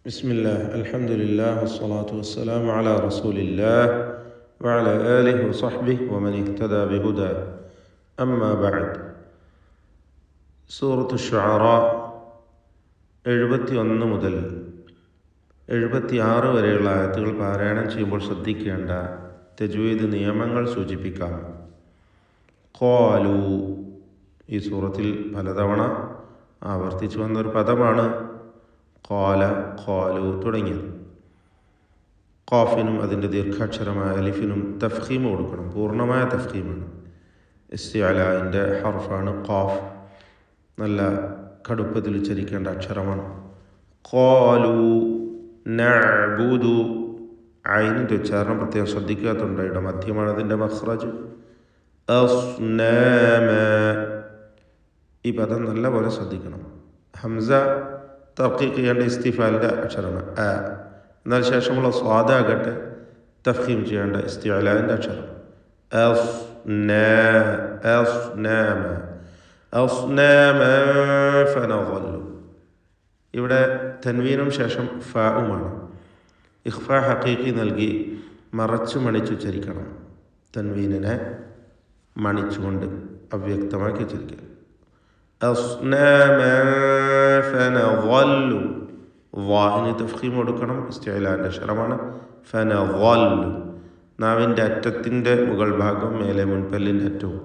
بسم الله الحمد لله والصلاة والسلام على رسول الله وعلى آله وصحبه ومن اهتدى بهداه أما بعد സൂറത്തു ഷുആറാ 71 മുതൽ 76 വരെയുള്ള ആയത്തുകൾ പാരായണം ചെയ്യുമ്പോൾ ശ്രദ്ധിക്കേണ്ട തജ്വീദ് നിയമങ്ങൾ സൂചിപ്പിക്കാം. ഖാലു ഈ സൂറത്തിൽ പലതവണ ആവർത്തിച്ചു വന്നൊരു പദമാണ് ഖാല, ഖാലു തുടങ്ങിയത്. ഖാഫിനും അതിൻ്റെ ദീർഘാക്ഷരമായ അലിഫിനും തഫ്ഖീം കൊടുക്കണം, പൂർണ്ണമായ തഫ്ഖീമാണ്. ഇസ്തിഅലാഇൻ്റെ ഹർഫാണ് ഖാഫ്, നല്ല കടുപ്പത്തിൽ ഉച്ചരിക്കേണ്ട അക്ഷരമാണ്. ഖാലു നഅ്ബുദു, ഐനിൻ്റെ ഉച്ചാരണം പ്രത്യേകം ശ്രദ്ധിക്കാത്തുണ്ട്, ഇവിടെ മധ്യമാണ് അതിൻ്റെ മഖ്റജ്. അസ്നാമ, ഈ പദം നല്ലപോലെ ശ്രദ്ധിക്കണം. ഹംസ തർക്കീഖ് ചെയ്യേണ്ട ഇസ്തിഫാലിൻ്റെ അക്ഷരമാണ് ആ, എന്നാൽ ശേഷമുള്ള സ്വാദാകട്ടെ തഫ്ഖീം ചെയ്യേണ്ട ഇസ്തിഅലാഇൻ്റെ അക്ഷരം. ഫനളു, ഇവിടെ തൻവീനും ശേഷം ഫാഉമാണ്. ഇഖ്ഫാ ഹഖീഖി നൽകി മറച്ചു മണിച്ചു ഉച്ചരിക്കണം. തൻവീനിനെ മണിച്ചുകൊണ്ട് അവ്യക്തമാക്കി ഉച്ചരിക്കുക. ഫനളു, വാഹിന് തഫ്ഖീം കൊടുക്കണം, ഇസ്തിഅലാഇൻ്റെ അക്ഷരമാണ്. ഫനളു, നാവിൻ്റെ അറ്റത്തിൻ്റെ മുകൾ ഭാഗം മേലെ മുൻപല്ലിൻ്റെ അറ്റവും,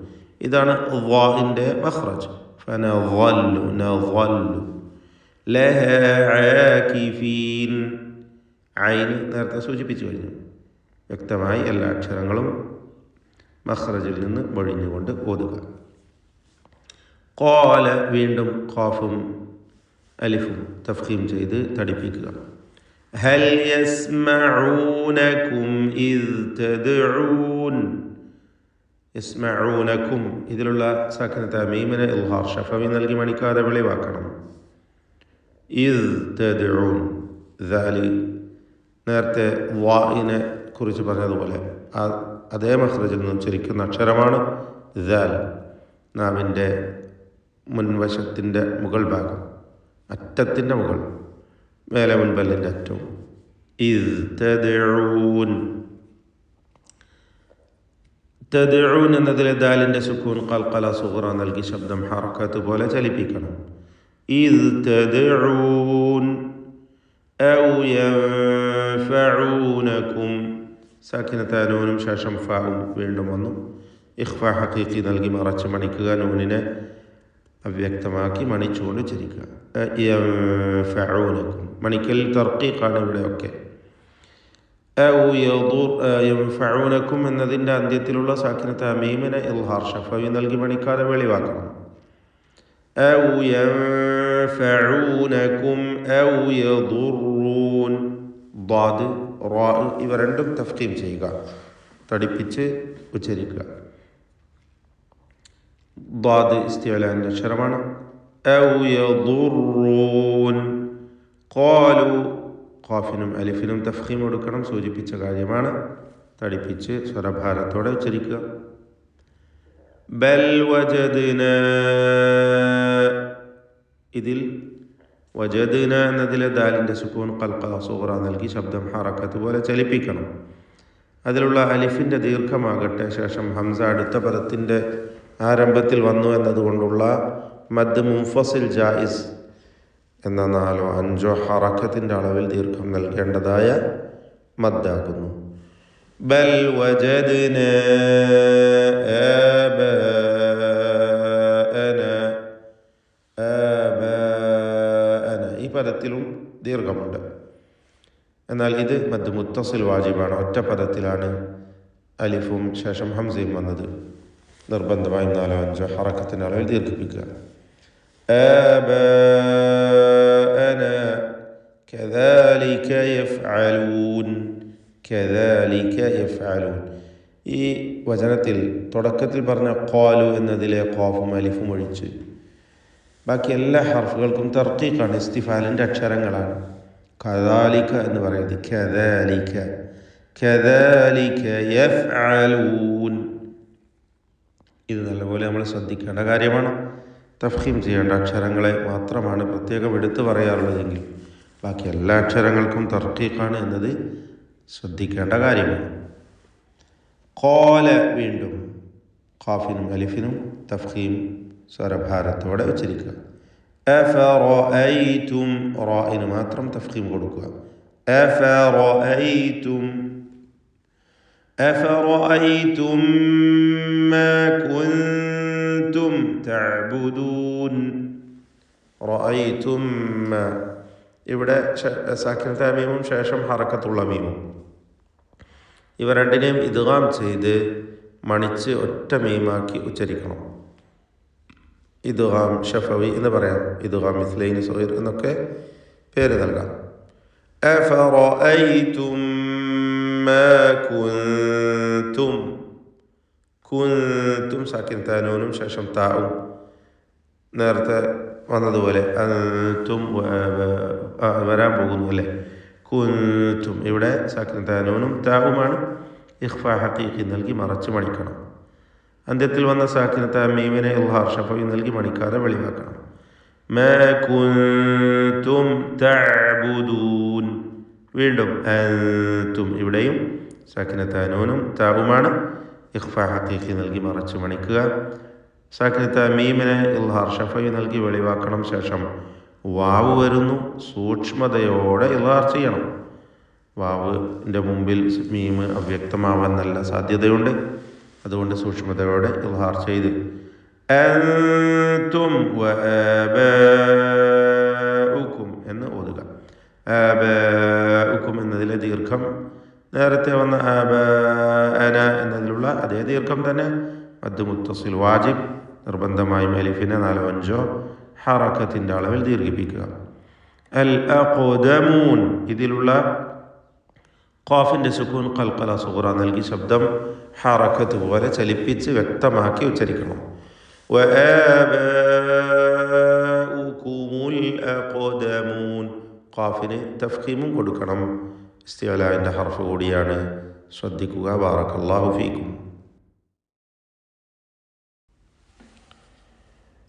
ഇതാണ് വാഹിൻ്റെ മഖ്റജ്. ഫനളു നളു. ലഹാ ആകിഫീൻ, ഐന് നേരത്തെ സൂചിപ്പിച്ചു കഴിഞ്ഞു. വ്യക്തമായി എല്ലാ അക്ഷരങ്ങളും മഖ്റജിൽ നിന്ന് ഒഴിഞ്ഞുകൊണ്ട് ഓതുക. ഖാല, വീണ്ടും ഖാഫും അലിഫും തഫ്ഖീം ചെയ്ത് തടിപ്പിക്കുക. ഹൽ യസ്മഊനകും ഇദ് തദ്ഊൻ, യസ്മഊനകും ഇതിലുള്ള സാക്കിനത്തെ മീമിനെ ഇൽഹാർ ഷഫവി നൽകി മണിക്കാതെ വെളിവാക്കണം. ഇദ് തദ്ഊൻ, ദാലി നേരത്തെ വാഇനെ കുറിച്ച് പറഞ്ഞതുപോലെ അതേ മഖ്റജിൽ നിന്ന് ഉച്ചരിക്കുന്ന അക്ഷരമാണ് ദാൽ. നാവിൻ്റെ മുൻവശത്തിൻ്റെ മുകൾ ഭാഗം, അറ്റത്തിൻ്റെ മുകൾ, മേലെ മുൻപല്ലിൻ്റെ അറ്റവും. ഇദ് തദ്ഊൻ, തദ്ഊൻ എന്നതിലെ ദാലിൻ്റെ സുക്കൂൻ ഖൽഖല സുഗ്റ നൽകി ശബ്ദം ഹറക്കത്ത് പോലെ ചലിപ്പിക്കണം. ഇദ് തദ്ഊൻ ഔ യൻഫഊനകും, സാക്കിനത്തെ നൂനും ശേഷം ഫാഉം വീണ്ടും വന്നു. ഇഖ്ഫാ ഹഖീഖി നൽകി മറച്ച് മണിക്കുക, നൂനിനെ അവ്യക്തമാക്കി മണിച്ചുകൊണ്ട് ഉച്ചരിക്കുക. യൻഫഊനകും, മണിക്കൽ തർക്കീഖാണ് ഇവിടെയൊക്കെ. യൻഫഊനകും എന്നതിൻ്റെ അന്ത്യത്തിലുള്ള സാക്കിനത്തെ മീമിനെ ഇൽഹാർ ഷഫവി നൽകി മണിക്കാതെ വെളിവാക്കണം. ഔ യൻഫഊനകും ഔ യദുറൂൻ, ളാദ് റാ ഇവ രണ്ടും തഫ്ഖീം ചെയ്യുക, തടിപ്പിച്ച് ഉച്ചരിക്കുക. ളാദ് ഇസ്തിഅലാഇൻ്റെ അക്ഷരമാണ്. ഔ യദുറൂൻ. ഖാലു, ഖാഫിനും അലിഫിനും തഫ്ഖീം കൊടുക്കണം, സൂചിപ്പിച്ച കാര്യമാണ്, തടിപ്പിച്ച് സ്വരഭാരത്തോടെ ഉച്ചരിക്കുക. ബൽ വജദ്നാ, ഇതിൽ വജദ്ന എന്നതിലെ ദാലിൻ്റെ സുക്കൂൻ ഖൽഖല സുഗ്റ നൽകി ശബ്ദം ഹറക്കത്ത് പോലെ ചലിപ്പിക്കണം. അതിലുള്ള അലിഫിൻ്റെ ദീർഘമാകട്ടെ ശേഷം ഹംസ അടുത്ത പദത്തിൻ്റെ ആരംഭത്തിൽ വന്നു എന്നതുകൊണ്ടുള്ള മദ് മുൻഫസിൽ ജായിസ് എന്ന 4 or 5 ഹറക്കത്തിൻ്റെ അളവിൽ ദീർഘം നൽകേണ്ടതായ മദ്ദാകുന്നു. ബൽ വജദ്ന ആബാഅന, ഈ പദത്തിലും ദീർഘമുണ്ട്. എന്നാൽ ഇത് മദ് മുത്തസിൽ വാജിബാണ്, ഒറ്റ പദത്തിലാണ് അലിഫും ശേഷം ഹംസയും വന്നത്. നിർബന്ധമായും 4 or 5 ഹറക്കത്തിൻ്റെ അളവിൽ ദീർഘിപ്പിക്കുക. ആബാഅന കദാലിക യഫ്അലൂൻ, കദാലിക യഫ്അലൂൻ. ഈ വചനത്തിൽ തുടക്കത്തിൽ പറഞ്ഞ ഖാലു എന്നതിലെ ഖാഫും അലിഫും ഒഴിച്ച് ബാക്കി എല്ലാ ഹർഫുകൾക്കും തർക്കീഖാണ്, ഇസ്തിഫാലിൻ്റെ അക്ഷരങ്ങളാണ്. കദാലിക എന്ന് പറയുന്നത് കദാലിക, കദാലിക യഫ്അലൂൻ. ഇത് നല്ലപോലെ നമ്മൾ ശ്രദ്ധിക്കേണ്ട കാര്യമാണ്. തഫ്ഖീം ചെയ്യേണ്ട അക്ഷരങ്ങളെ മാത്രമാണ് പ്രത്യേകം എടുത്തു പറയാറുള്ളതെങ്കിൽ ബാക്കി എല്ലാ അക്ഷരങ്ങൾക്കും തർക്കീഖാണ് എന്നത് ശ്രദ്ധിക്കേണ്ട കാര്യമാണ്. ഖാല വീണ്ടും ഖാഫിനും അലിഫിനും തഫ്ഖീം സ്വരഭാരത്തോടെ ഉച്ചരിക്കുക. അഫറഅയ്തും റാഇന് മാത്രം തഫ്ഖീം കൊടുക്കുക. അഫറഅയ്തും അഫറഅയ്തും മാ കുൻതും തഅബുദൂൻ. റഅയ്തും മാ, ഇവിടെ സാക്കിനത്തായ മീമും ശേഷം ഹറക്കത്തുള്ള മീമും, ഇവ രണ്ടിനെയും ഇദ്ഗാം ചെയ്ത് മണിച്ച് ഒറ്റ മീമാക്കി ഉച്ചരിക്കണം. ഇദ്ഗാം ഷഫവി എന്ന് പറയാം, ഇദ്ഗാം മിസ്ലൈനി സഗീർ എന്നൊക്കെ പേര് നൽകാം. അഫറഅയ്തും മാ കുൻതും, കുൻതും സാക്കിനത്തായ നൂനും ശേഷം താവും നേരത്തെ വന്നതുപോലെ അൻതും വരാൻ പോകുന്നു അല്ലേ. കുൻതും ഇവിടെ സാക്കിനത്തായ നൂനും താവുമാണ്. ഇഖ്ഫാ ഹഖീഖി നൽകി മറച്ച് മണിക്കണം. അന്ത്യത്തിൽ വന്ന സാക്കിനത്തായ മീമിനെ ഇൽഹാർ ഷഫവി നൽകി മണിക്കാതെ വെളിവാക്കണം. മാ കുൻതും തഅബുദൂൻ. വീണ്ടും അൻതും, ഇവിടെയും സാക്കിനത്തായ നൂനും താവുമാണ്. ഇഖ്ഫാ ഹഖീഖി നൽകി മറച്ച് മണിക്കുക. സാക്കിനത്തായ മീമിനെ ഇൽഹാർ ഷഫവി നൽകി വെളിവാക്കണം. ശേഷം വാവ് വരുന്നു, സൂക്ഷ്മതയോടെ ഇൽഹാർ ചെയ്യണം. വാവിൻ്റെ മുമ്പിൽ മീമ് അവ്യക്തമാവാൻ നല്ല സാധ്യതയുണ്ട്. അതുകൊണ്ട് സൂക്ഷ്മതയോടെ ഇൽഹാർ ചെയ്ത് അൻതും വആബാഉകും എന്ന് ഓതുക. ആബാഉകും എന്നതിലെ ദീർഘം നേരത്തെ വന്ന ആബാഅന എന്നതിലുള്ള അതേ ദീർഘം തന്നെ. മദ് മുത്തസിൽ വാജിബ്, നിർബന്ധമായും അലിഫിനെ 4-5 ഹറക്കത്തിൻ്റെ അളവിൽ ദീർഘിപ്പിക്കുക. അൽ അഖ്ദമൂൻ, ഇതിലുള്ള ഖാഫിൻ്റെ സുക്കൂൻ ഖൽഖല സുഗ്റ നൽകി ശബ്ദം ഹറക്കത്ത് പോലെ ചലിപ്പിച്ച് വ്യക്തമാക്കി ഉച്ചരിക്കണം. വആബാഉകുമുൽ അഖ്ദമൂൻ, ഖാഫിന് തഫ്ഖീമും കൊടുക്കണം. ഇസ്തിഅലാഇൻ്റെ ഹർഫ് കൂടിയാണ്, ശ്രദ്ധിക്കുക. ബാറക്കല്ലാഹു ഫീക്കും.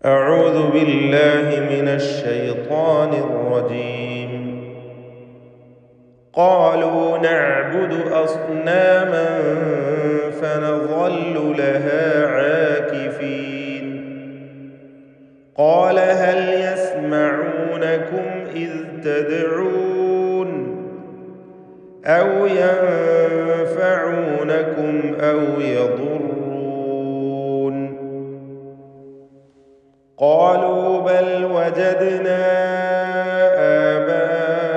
أعوذ بالله من الشيطان الرجيم. قالوا نعبد أصناما فنظل لها عاكفين. قال هل يسمعونكم إذ تدعون أو ينفعونكم أو يضرون. قالوا بل وجدنا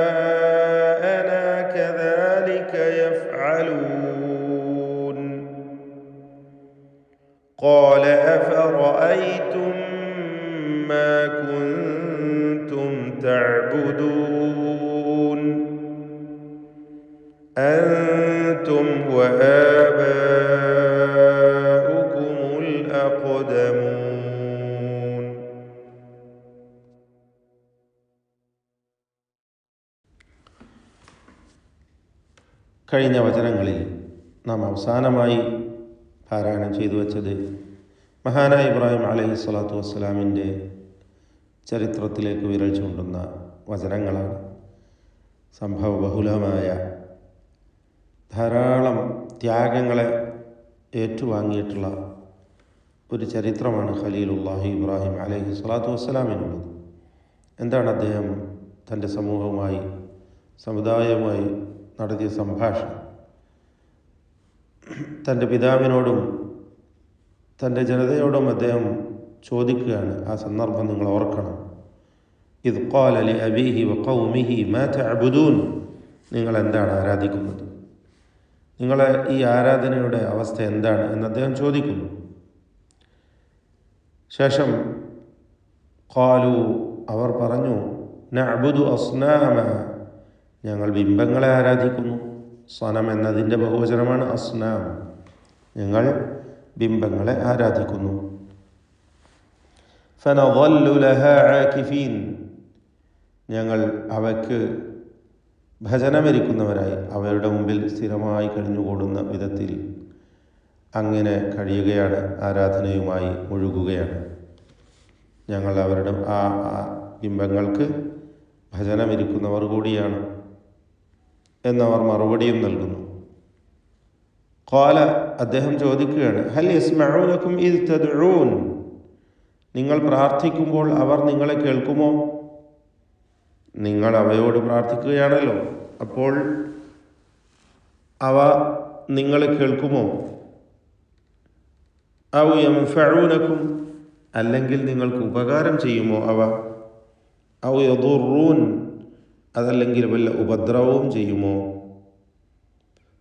آباءنا كذلك يفعلون. قال أفرأيتم ما كنتم تعبدون أنتم وآباؤكم الأقدمون. കഴിഞ്ഞ വചനങ്ങളിൽ നാം അവസാനമായി പാരായണം ചെയ്തു വച്ചത് മഹാനായ ഇബ്രാഹിം അലൈഹിസ്സലാത്തു വസ്സലാമിൻ്റെ ചരിത്രത്തിലേക്ക് വിരൽ ചൂണ്ടുന്ന വചനങ്ങളാണ്. സംഭവബഹുലമായ ധാരാളം ത്യാഗങ്ങളെ ഏറ്റുവാങ്ങിയിട്ടുള്ള ഒരു ചരിത്രമാണ് ഖലീലുല്ലാഹി ഇബ്രാഹിം അലൈഹിസ്സലാത്തു വസ്സലാമിനുള്ളത്. എന്താണ് അദ്ദേഹം തൻ്റെ സമൂഹവുമായി, സമുദായവുമായി നടത്തിയ സംഭാഷണം? തൻ്റെ പിതാവിനോടും തൻ്റെ ജനതയോടും അദ്ദേഹം ചോദിക്കുകയാണ്. ആ സന്ദർഭം നിങ്ങൾ ഓർക്കണം. ഇദ് ഖാല ലി അബീഹി വഖൗമിഹി മാ തഅബുദൂൻ, നിങ്ങൾ എന്താണ് ആരാധിക്കുന്നത്, നിങ്ങളെ ഈ ആരാധനയുടെ അവസ്ഥ എന്താണ് എന്ന് അദ്ദേഹം ചോദിക്കുന്നു. ശേഷം ഖാലു, അവർ പറഞ്ഞു, നഅബുദു അസ്നാമ, ഞങ്ങൾ ബിംബങ്ങളെ ആരാധിക്കുന്നു. സനം എന്നതിൻ്റെ ബഹുവചനമാണ് അസ്നാം. ഞങ്ങൾ ബിംബങ്ങളെ ആരാധിക്കുന്നു. ഫനദല്ലു ലഹാ ആകിഫീൻ, ഞങ്ങൾ അവയ്ക്ക് ഭജനമിരിക്കുന്നവരായി അവരുടെ മുമ്പിൽ സ്ഥിരമായി കഴിഞ്ഞുകൂടുന്ന വിധത്തിൽ അങ്ങനെ കഴിയുകയാണ്, ആരാധനയുമായി മുഴുകുകയാണ്. ഞങ്ങൾ അവരുടെ ആ ബിംബങ്ങൾക്ക് ഭജനമിരിക്കുന്നവർ കൂടിയാണ് എന്നവർ മറുപടിയും നൽകുന്നു. ഖാല, അദ്ദേഹം ചോദിക്കുകയാണ്, ഹൽ യസ്മഊനകും ഇദ് തദ്ഊൻ, നിങ്ങൾ പ്രാർത്ഥിക്കുമ്പോൾ അവർ നിങ്ങളെ കേൾക്കുമോ? നിങ്ങൾ അവയോട് പ്രാർത്ഥിക്കുകയാണല്ലോ, അപ്പോൾ അവ നിങ്ങളെ കേൾക്കുമോ? ഔ യൻഫഊനകും, അല്ലെങ്കിൽ നിങ്ങൾക്ക് ഉപകാരം ചെയ്യുമോ അവ? ഔ യദുറൂൻ, അതല്ലെങ്കിൽ വല്ല ഉപദ്രവവും ചെയ്യുമോ?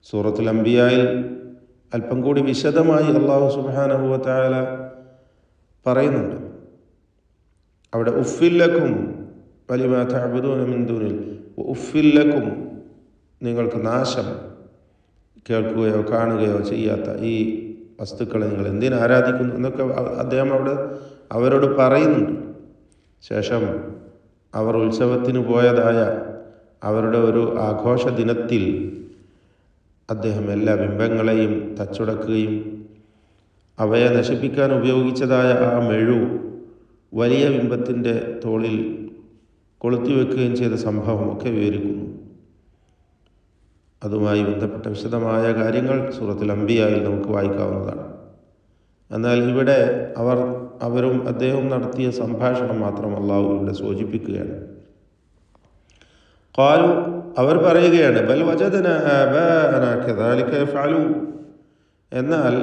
സൂറത്തുൽ അംബിയായിൽ അല്പം കൂടി വിശദമായി അല്ലാഹു സുബ്ഹാനഹു വ തആല പറയുന്നുണ്ട്. അവിടെ ഉഫില്ലക്കും വലിമാ തഅബുദൂന മിൻ ദൂനിൽ, ഉഫില്ലക്കും, നിങ്ങൾക്ക് നാശം, കേൾക്കുകയോ കാണുകയോ ചെയ്യാത്ത ഈ വസ്തുക്കളെ നിങ്ങൾ എന്തിനു ആരാധിക്കുന്നു എന്നൊക്കെ അദ്ദേഹം അവിടെ അവരോട് പറയുന്നുണ്ട്. ശേഷം അവർ ഉത്സവത്തിന് പോയതായ അവരുടെ ഒരു ആഘോഷ ദിനത്തിൽ അദ്ദേഹം എല്ലാ ബിംബങ്ങളെയും തച്ചുടക്കുകയും അവയെ നശിപ്പിക്കാൻ ഉപയോഗിച്ചതായ ആ മെഴു വലിയ ബിംബത്തിൻ്റെ തോളിൽ കൊളുത്തിവെക്കുകയും ചെയ്ത സംഭവമൊക്കെ വിവരിക്കുന്നു. അതുമായി ബന്ധപ്പെട്ട വിശദമായ കാര്യങ്ങൾ സൂറത്തുൽ അംബിയായിൽ നമുക്ക് വായിക്കാവുന്നതാണ്. എന്നാൽ ഇവിടെ അവരും അദ്ദേഹവും നടത്തിയ സംഭാഷണം മാത്രം അല്ലാഹു ഇവിടെ സൂചിപ്പിക്കുകയാണ്. ഖാലു, അവർ പറയുകയാണ്, ബൽ വജദ്നാ ആബാഅനാ കദാലിക യഫ്അലൂൻ, എന്നാൽ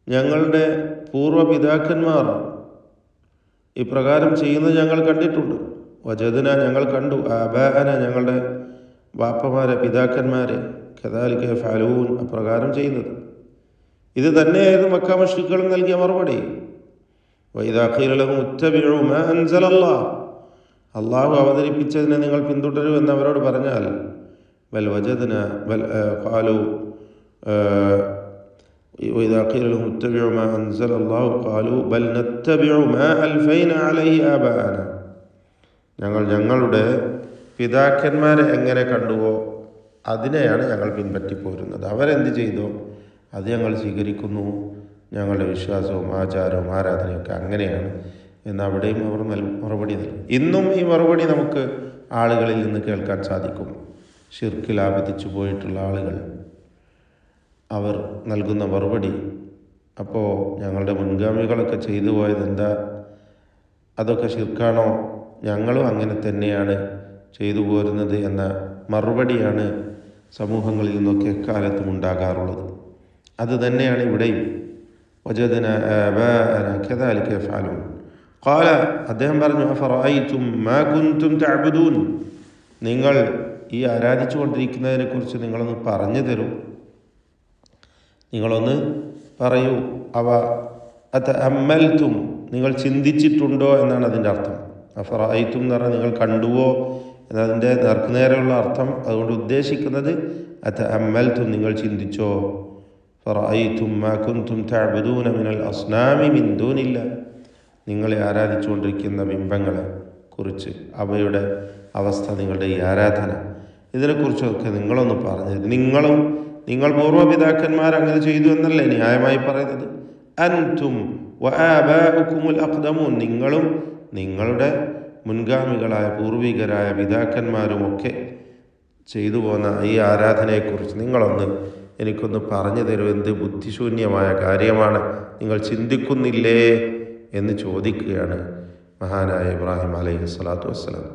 ഞങ്ങളുടെ പൂർവ്വപിതാക്കന്മാർ ഇപ്രകാരം ചെയ്യുന്നത് ഞങ്ങൾ കണ്ടിട്ടുണ്ട്. വജദ്ന, ഞങ്ങൾ കണ്ടു, ആബാഅന, ഞങ്ങളുടെ ബാപ്പമാരെ, പിതാക്കന്മാരെ, കദാലിക യഫ്അലൂൻ, അപ്രകാരം ചെയ്യുന്നത്. ഇത് തന്നെയായിരുന്നു മക്ക മുശ്രിക്കുകൾ നൽകിയ മറുപടി. വഇദാ ഖീല ലഹും ഇത്തബിഉ മാ അൻസലല്ലാഹ്, അള്ളാഹു അവതരിപ്പിച്ചതിനെ നിങ്ങൾ പിന്തുടരൂ എന്ന് അവരോട് പറഞ്ഞാൽ, ബൽ വജദ്ന ബൽ ഖാലു വഇദാ ഖീല ലഹും ഇത്തബിഉ മാ അൻസലല്ലാഹു ഖാലു ബൽ നത്തബിഉ മാ അൽഫൈന അലൈഹി ആബാഅന, ഞങ്ങളുടെ പിതാക്കന്മാരെ എങ്ങനെ കണ്ടുവോ അതിനെയാണ് ഞങ്ങൾ പിൻപറ്റിപ്പോരുന്നത്. അവരെന്ത് ചെയ്തോ അത് ഞങ്ങൾ സ്വീകരിക്കുന്നു. ഞങ്ങളുടെ വിശ്വാസവും ആചാരവും ആരാധനയൊക്കെ അങ്ങനെയാണ് എന്ന് അവിടെയും അവർ മറുപടി നൽകും. ഇന്നും ഈ മറുപടി നമുക്ക് ആളുകളിൽ നിന്ന് കേൾക്കാൻ സാധിക്കും. ഷിർക്കിൽ ആപതിച്ചു പോയിട്ടുള്ള ആളുകൾ അവർ നൽകുന്ന മറുപടി, അപ്പോൾ ഞങ്ങളുടെ മുൻഗാമികളൊക്കെ ചെയ്തു പോയത് എന്താ, അതൊക്കെ ഷിർക്കാണോ? ഞങ്ങളും അങ്ങനെ തന്നെയാണ് ചെയ്തു പോരുന്നത് എന്ന മറുപടിയാണ് സമൂഹങ്ങളിൽ നിന്നൊക്കെ എക്കാലത്തും ഉണ്ടാകാറുള്ളത്. അത് തന്നെയാണ് ഇവിടെയും. വജദ്നാ ആബാഅനാ കദാലിക യഫ്അലൂൻ. ഖാല, അദ്ദേഹം പറഞ്ഞു, അഫറഅയ്തും മാ കുൻതും തഅബുദൂൻ, നിങ്ങൾ ഈ ആരാധിച്ചു കൊണ്ടിരിക്കുന്നതിനെ കുറിച്ച് നിങ്ങളൊന്ന് പറഞ്ഞു തരൂ, നിങ്ങളൊന്ന് പറയൂ. അവ അതഅമ്മൽതും, നിങ്ങൾ ചിന്തിച്ചിട്ടുണ്ടോ എന്നാണ് അതിൻ്റെ അർത്ഥം. അഫറഅയ്തും എന്ന് പറഞ്ഞാൽ നിങ്ങൾ കണ്ടുവോ എന്നതിൻ്റെ നേർക്കുനേരെയുള്ള അർത്ഥം. അതുകൊണ്ട് ഉദ്ദേശിക്കുന്നത് അതഅമ്മൽതും, നിങ്ങൾ ചിന്തിച്ചോ. ഫറഅയ്തും മാ കുൻതും തഅബുദൂന മിനൽ അസ്നാമി മിൻ ദൂനില്ലാഹ്, നിങ്ങളെ ആരാധിച്ചുകൊണ്ടിരിക്കുന്ന ബിംബങ്ങളെ കുറിച്ച്, അവയുടെ അവസ്ഥ, നിങ്ങളുടെ ഈ ആരാധന, ഇതിനെക്കുറിച്ചൊക്കെ നിങ്ങളൊന്ന് പറഞ്ഞത്. നിങ്ങൾ പൂർവ്വപിതാക്കന്മാർ അങ്ങനെ ചെയ്തു എന്നല്ലേ ന്യായമായി പറയുന്നത്. അൻതും വആബാഉകുമുൽ അഖ്ദമൂൻ, നിങ്ങളും നിങ്ങളുടെ മുൻഗാമികളായ പൂർവികരായ പിതാക്കന്മാരുമൊക്കെ ചെയ്തു പോന്ന ഈ ആരാധനയെക്കുറിച്ച് നിങ്ങളൊന്ന് എനിക്കൊന്ന് പറഞ്ഞു തരൂ. എന്ത് ബുദ്ധിശൂന്യമായ കാര്യമാണ്, നിങ്ങൾ ചിന്തിക്കുന്നില്ലേ എന്ന് ചോദിക്കുകയാണ് മഹാനായ ഇബ്രാഹിം അലൈഹി സ്വലാത്തു വസ്സലാം.